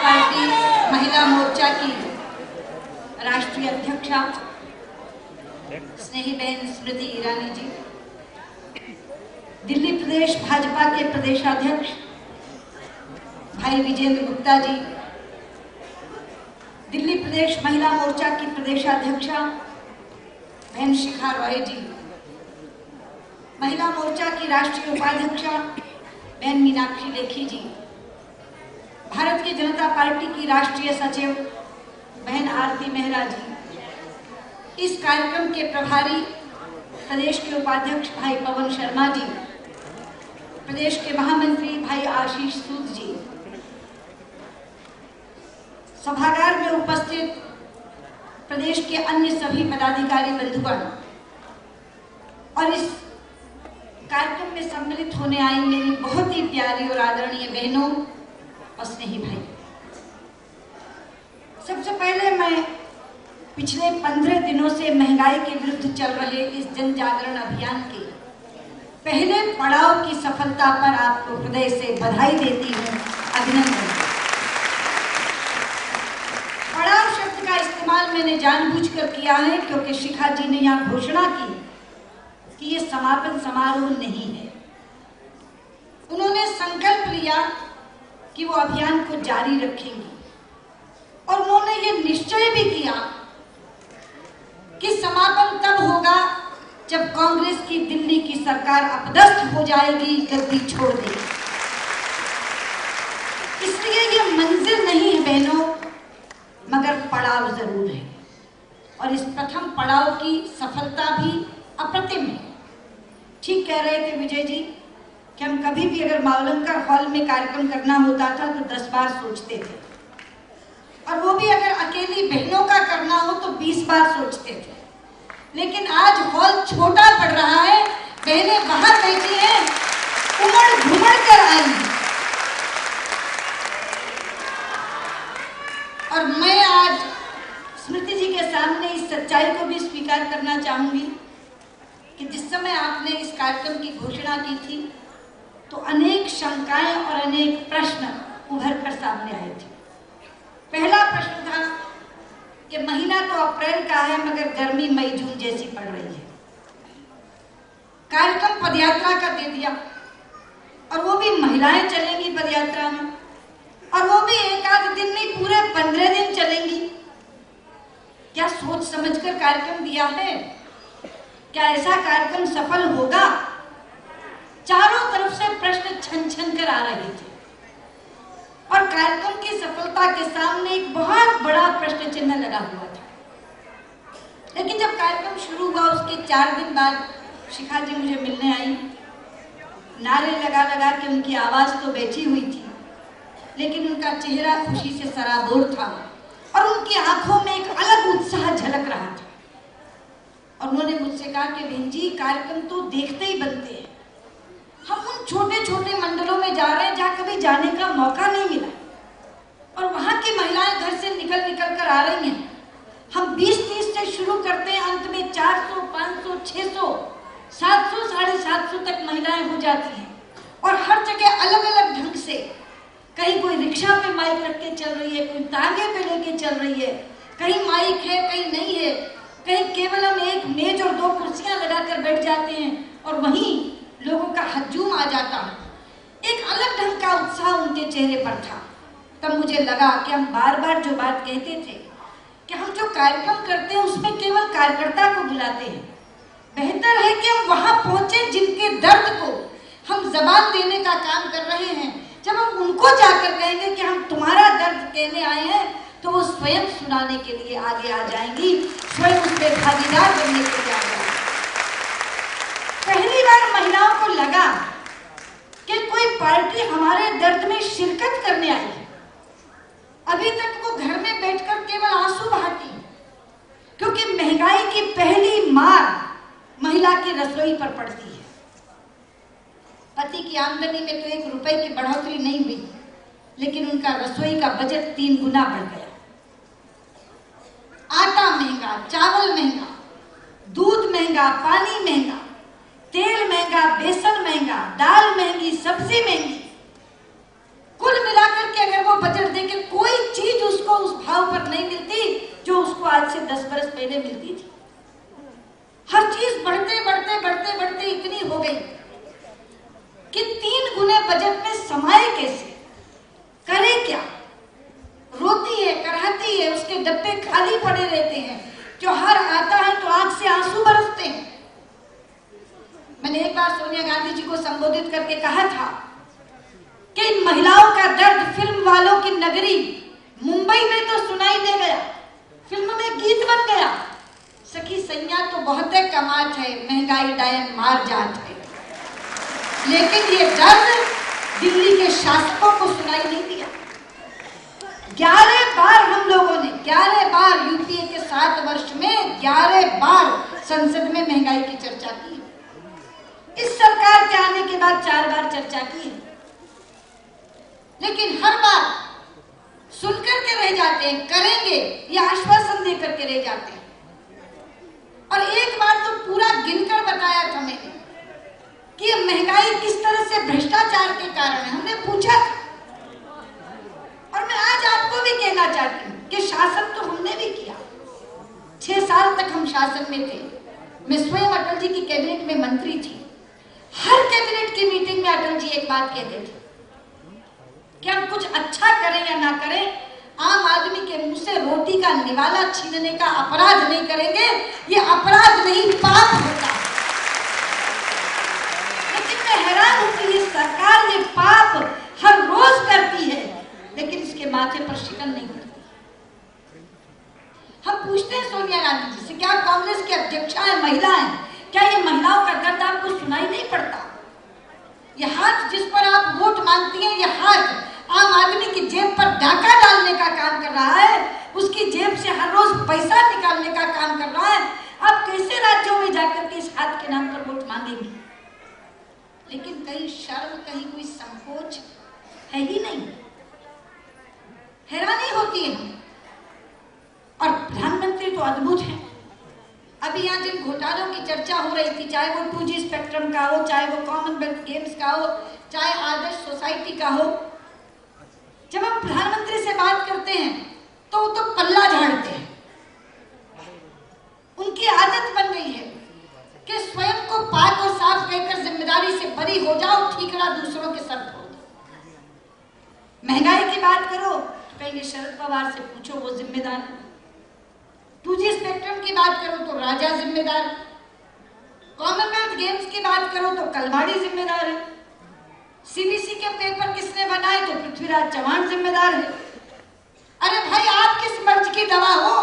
Party महिला मोर्चा की राष्ट्रीय अध्यक्षा स्नेही बहन स्मृति ईरानी जी, दिल्ली प्रदेश भाजपा के प्रदेशाध्यक्ष भाई विजेंद्र गुप्ता जी, दिल्ली प्रदेश महिला मोर्चा की प्रदेशाध्यक्षा बहन शिखा रॉय जी, महिला मोर्चा की राष्ट्रीय उपाध्यक्षा बहन मीनाक्षी लेखी जी, भारतीय जनता पार्टी की राष्ट्रीय सचिव बहन आरती मेहरा जी, इस कार्यक्रम के प्रभारी प्रदेश के उपाध्यक्ष भाई पवन शर्मा जी, प्रदेश के महामंत्री भाई आशीष सूद जी, सभागार में उपस्थित प्रदेश के अन्य सभी पदाधिकारी बंधुगण और इस कार्यक्रम में सम्मिलित होने आई मेरी बहुत ही प्यारी और आदरणीय बहनों और स्नेही भाई, सबसे पहले मैं पिछले 15 दिनों से महंगाई के विरुद्ध चल रहे इस जन जागरण अभियान के पहले पड़ाव की सफलता पर आपको हृदय से बधाई देती हूँ, अभिनंदन। पड़ाव शब्द का इस्तेमाल मैंने जानबूझकर किया है क्योंकि शिखा जी ने यहाँ घोषणा की कि ये समापन समारोह नहीं है। उन्होंने संकल्प लिया कि वो अभियान को जारी रखेंगी और उन्होंने ये निश्चय भी किया कि समापन तब होगा जब कांग्रेस की दिल्ली की सरकार अपदस्थ हो जाएगी, गद्दी छोड़ देगी। इसलिए ये मंजिल नहीं है बहनों, मगर पड़ाव जरूर है और इस प्रथम पड़ाव की सफलता भी अप्रतिम है। ठीक कह रहे थे विजय जी कि हम कभी भी अगर मावलंकर हॉल में कार्यक्रम करना होता था तो 10 बार सोचते थे, और वो भी अगर अकेली बहनों का करना हो तो 20 बार सोचते थे। लेकिन आज हॉल छोटा पड़ रहा है, बहनें बाहर बैठी हैं, उमड़ घुमड़ कर आई, और मैं आज स्मृति जी के सामने इस सच्चाई को भी स्वीकार करना चाहूंगी कि जिस समय आपने इस कार्यक्रम की घोषणा की थी तो अनेक शंकाएं और अनेक प्रश्न उभर कर सामने आए थे। पहला प्रश्न था कि महीना तो अप्रैल का है मगर गर्मी मई जून जैसी पड़ रही है। कार्यक्रम पदयात्रा का दे दिया और वो भी महिलाएं चलेंगी पदयात्रा में, और वो भी एक आध दिन नहीं पूरे 15 दिन चलेंगी। क्या सोच समझकर कार्यक्रम दिया है? क्या ऐसा कार्यक्रम सफल होगा? चारों तरफ से प्रश्न छन छन कर आ रहे थे और कार्यक्रम की सफलता के सामने एक बहुत बड़ा प्रश्न चिन्ह लगा हुआ था। लेकिन जब कार्यक्रम शुरू हुआ उसके 4 दिन बाद शिखा जी मुझे मिलने आई। नारे लगा लगा के उनकी आवाज तो बैठी हुई थी, लेकिन उनका चेहरा खुशी से सराबोर था और उनकी आंखों में एक अलग उत्साह झलक रहा था। और उन्होंने मुझसे कहा कि बहन जी, कार्यक्रम तो देखते ही बनते हैं, हम उन छोटे छोटे मंडलों में जा रहे हैं जहाँ कभी जाने का मौका नहीं मिला, और वहाँ की महिलाएं घर से निकल निकल कर आ रही हैं। हम 20-30 से शुरू करते हैं, अंत में 400, 500, 600, 700, 750 तक महिलाएं हो जाती हैं, और हर जगह अलग अलग ढंग से, कहीं कोई रिक्शा पे माइक रख के चल रही है, कोई तांगे पे लेके चल रही है, कहीं माइक है कहीं नहीं है, कहीं केवल हम एक मेज और 2 कुर्सियां लगाकर बैठ जाते हैं और वहीं लोगों का हजूम आ जाता है। एक अलग ढंग का उत्साह उनके चेहरे पर था। तब मुझे लगा कि हम बार बार जो बात कहते थे कि हम जो कार्यक्रम करते हैं उसमें केवल कार्यकर्ता को बुलाते हैं, बेहतर है कि हम वहां पहुंचे जिनके दर्द को हम जबान देने का काम कर रहे हैं। जब हम उनको जाकर कहेंगे कि हम तुम्हारा दर्द कहने आए हैं तो वो स्वयं सुनाने के लिए आगे आ जाएंगी, स्वयं उसमें भागीदार बनने के लिए आ जाएंगी। पहली बार महिलाओं को लगा कि कोई पार्टी हमारे दर्द में शिरकत करने आई है। अभी तक वो घर में बैठकर केवल आंसू बहाती, क्योंकि महंगाई की पहली मार महिला की रसोई पर पड़ती है। पति की आमदनी में तो 1 रुपए की बढ़ोतरी नहीं हुई, लेकिन उनका रसोई का बजट 3 गुना बढ़ गया। आटा महंगा, चावल महंगा, दूध महंगा, पानी महंगा, तेल महंगा, बेसन महंगा, दाल महंगी, सब्जी महंगी। कुल मिलाकर के अगर वो बजट देके कोई करके कहा था कि इन महिलाओं का दर्द फिल्म वालों की नगरी मुंबई में तो सुनाई दे गया, फिल्म में गीत बन गया। सखी सैया तो बहुत कमात है, महंगाई डायन मार जात है, लेकिन ये दर्द दिल्ली के शासकों को सुनाई नहीं दिया। 11 बार हम लोगों ने 11 बार यूपीए के 7 वर्ष में 11 बार संसद में महंगाई की चर्चा की। इस सरकार के आने के बाद 4 बार चर्चा की, लेकिन हर बार सुनकर के रह जाते हैं, करेंगे या आश्वासन दे करके रह जाते हैं। और एक बार तो पूरा गिनकर बताया था मैंने कि ये महंगाई किस तरह से भ्रष्टाचार के कारण है, हमने पूछा था। और मैं आज आपको भी कहना चाहती हूँ कि शासन तो हमने भी किया, 6 साल तक हम शासन में थे। मैं स्वयं अटल जी की कैबिनेट में मंत्री थी। हर कैबिनेट की मीटिंग में अटल जी एक बात कहते थे कि हम कुछ अच्छा करें या ना करें, आम आदमी के मुंह से रोटी का निवाला छीनने का अपराध नहीं करेंगे। ये अपराध नहीं, पाप होता है। लेकिन मैं हैरान हूं कि ये सरकार ये पाप हर रोज करती है, लेकिन इसके माथे पर शिकन नहीं करती। हम पूछते हैं सोनिया गांधी जी से, क्या कांग्रेस की अध्यक्षा है, महिला है, क्या ये महिलाओं का दर्द आपको सुनाई नहीं पड़ता? ये हाथ जिस पर आप वोट मांगती हैं, ये हाथ आम आदमी की जेब पर डाका डालने का काम कर रहा है, उसकी जेब से हर रोज पैसा निकालने का काम कर रहा है। आप कैसे राज्यों में जाकर के इस हाथ के नाम पर वोट मांगेंगे? लेकिन कहीं शर्म, कहीं कोई संकोच है ही नहीं। हैरानी होती है हमें। और प्रधानमंत्री तो अद्भुत है। अभी यहाँ जिन घोटालों की चर्चा हो रही थी, चाहे वो 2G स्पेक्ट्रम का हो, चाहे वो कॉमनवेल्थ गेम्स का हो, चाहे आदर्श सोसाइटी का हो, जब हम प्रधानमंत्री से बात करते हैं तो वो तो पल्ला झाड़ते हैं। उनकी आदत बन गई है कि स्वयं को पाक और साफ कहकर जिम्मेदारी से बरी हो जाओ, ठीकरा दूसरों के सर फोड़ दो। महंगाई की बात करो तो कहेंगे शरद पवार से पूछो, वो जिम्मेदार। 2G स्पेक्ट्रम की बात करो तो राजा जिम्मेदार। कॉमनवेल्थ गेम्स की बात करो तो कलवाड़ी जिम्मेदार है। सीबीसी के पेपर किसने बनाए तो पृथ्वीराज चौहान जिम्मेदार है। अरे भाई, आप किस मर्ज की दवा हो?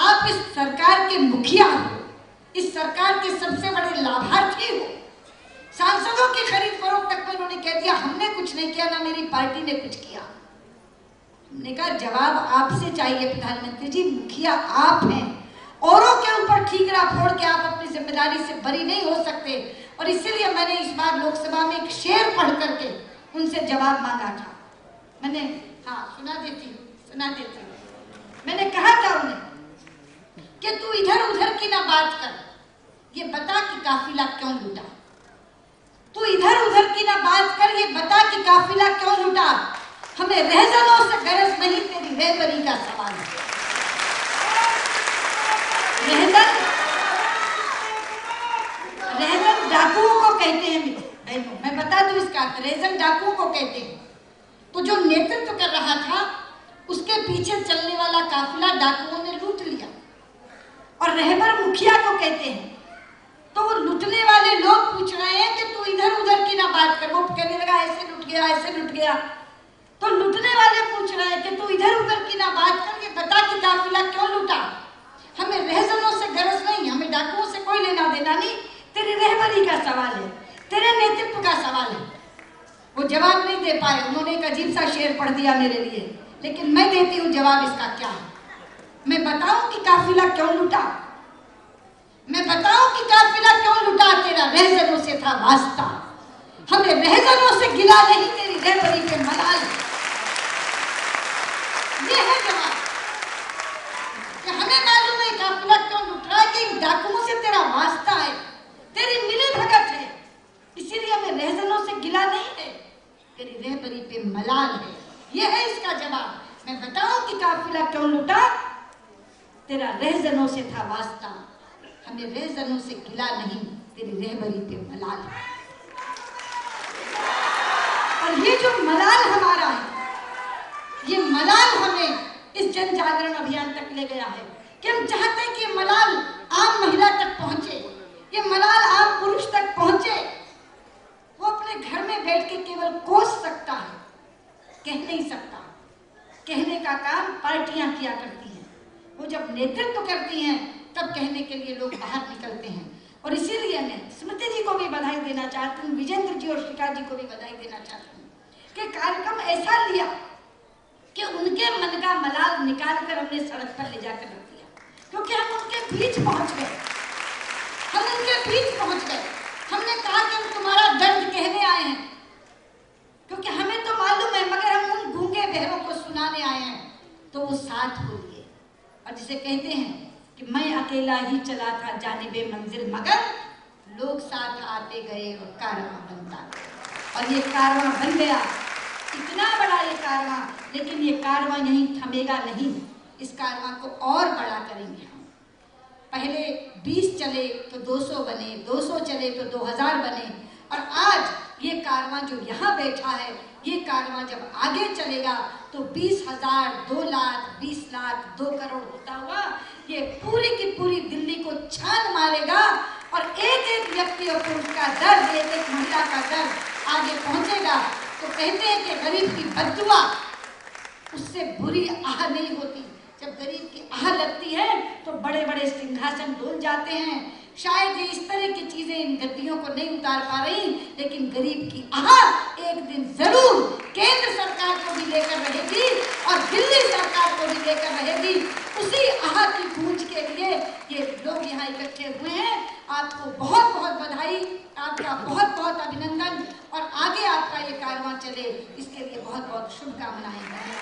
आप इस सरकार के मुखिया हो, इस सरकार के सबसे बड़े लाभार्थी हो। सांसदों की खरीद फरोख्त तक में उन्होंने कह दिया हमने कुछ नहीं किया, ना मेरी पार्टी ने कुछ किया। हमने कहा जवाब आपसे चाहिए प्रधानमंत्री जी, मुखिया आप हैं, औरों के ऊपर ठीकरा फोड़ के आप अपनी जिम्मेदारी से बरी नहीं हो सकते। और इसीलिए मैंने इस बार लोकसभा में एक शेर पढ़ करके उनसे जवाब मांगा था। मैंने सुना देती हूँ। मैंने कहा था उन्हें कि तू इधर उधर की ना बात कर, ये बता कि काफिला क्यों लूटा। तू इधर उधर की ना बात कर, ये बता कि काफिला क्यों लूटा। हमें रहजनों से गरज नहीं, तेरी रहबरी का सवाल है। रहजन डाकुओं को कहते हैं। मैं बता दूं इसका, रहजन डाकुओं को कहते हैं। तो जो नेतृत्व कर रहा था उसके पीछे चलने वाला काफिला डाकुओं ने लूट लिया। और रहबर मुखिया को कहते हैं। तो वो लूटने वाले लोग पूछ रहे हैं कि तू इधर उधर की ना बात कर। वो कहने लगा ऐसे लूट गया, ऐसे लूट गया। तो लूटने वाले पूछ रहे हैं कि तू इधर उधर की ना बात कर, ये बता कि काफिला क्यों लूटा। हमें रहजनों से गरज नहीं, हमें डाकुओं से कोई लेना देना नहीं, तेरी रहबरी का सवाल है, तेरे नेतृत्व का सवाल है। वो जवाब नहीं दे पाए। उन्होंने एक अजीब सा शेर पढ़ दिया मेरे लिए, लेकिन मैं देती हूँ जवाब इसका क्या है। मैं बताऊं कि काफिला क्यों लूटा? मैं बताऊं कि काफिला क्यों लूटा? तेरा रहजनों से था वास्ता। हमें रहजनों से गिला नहीं, तेरी रहबरी पे मलाल। ये है जवाब। कि हमें मालूम है काफिला क्यों लूट रहा है, कि डाकुओं से तेरा वास्ता है, तेरी मिली भगत है, इसीलिए हमें रहजनों से गिला नहीं है, तेरी रहबरी पे मलाल है। ये है इसका जवाब। मैं बताऊं कि काफिला क्यों लूटा? तेरा रहजनों से था वास्ता। हमें रहजनों से गिला नहीं, तेरी रहबरी पे मलाल है। और ये जो मलाल हमारा है, ये मलाल हमें इस जन जागरण अभियान तक ले गया है कि हम चाहते हैं कि ये मलाल आम महिला तक पहुंचे, ये मलाल आम पुरुष तक पहुंचे। बैठ के केवल कोस सकता है, कह नहीं सकता। कहने का काम पार्टियां किया करती हैं। वो जब नेतृत्व करती हैं तब कहने के लिए लोग बाहर निकलते हैं। और इसीलिए मैं स्मृति जी को भी बधाई देना चाहती हूँ, विजेंद्र जी और शिखा जी को भी बधाई देना चाहती हूँ कि कार्यक्रम ऐसा लिया कि उनके मन का मलाल निकाल कर हमने सड़क पर ले जाकर रख दिया, क्योंकि हम उनके बीच पहुंच गए। हम उनके बीच पहुंच गए। हमने कहा कि हम तुम्हारा दर्द कहने आए हैं, क्योंकि हमें तो मालूम है, मगर हम उन गूंगे बहरों को सुनाने आए हैं। तो वो साथ बोलिए। और जिसे कहते हैं कि मैं अकेला ही चला था जानिबे मंजिल, मगर लोग साथ आते गए और कारवां बनता गया। और ये कारवां बन गया, इतना बड़ा ये कारवां। लेकिन ये कारवां यहीं थमेगा नहीं, इस कारवां को और बड़ा करेंगे हम। पहले 20 चले तो 200 बने, 200 चले तो 2000 बने, और आज ये कारवां जो यहाँ बैठा है, ये कारवां जब आगे चलेगा तो 20,000, 2 लाख, 20 लाख, 2 करोड़ होता हुआ ये पूरी की पूरी दिल्ली को छान मारेगा। और एक एक व्यक्ति और पुरुष का दर्द, एक एक महिला का दर्द आगे पहुंचेगा। तो कहते हैं कि गरीब की बद्दुआ उससे बुरी आह नहीं होती। जब गरीब की आह लगती है तो बड़े बड़े सिंहासन डोल जाते हैं। शायद ये इस तरह की चीजें इन गद्दियों को नहीं उतार पा रही, लेकिन गरीब की आह एक दिन जरूर केंद्र सरकार को भी लेकर रहेगी और दिल्ली सरकार को भी लेकर रहेगी। उसी आह की गूंज के लिए ये लोग यहाँ इकट्ठे हुए हैं। आपको बहुत बहुत बधाई, आपका बहुत बहुत अभिनंदन, और आगे आपका ये कारवां चले इसके लिए बहुत बहुत शुभकामनाएं।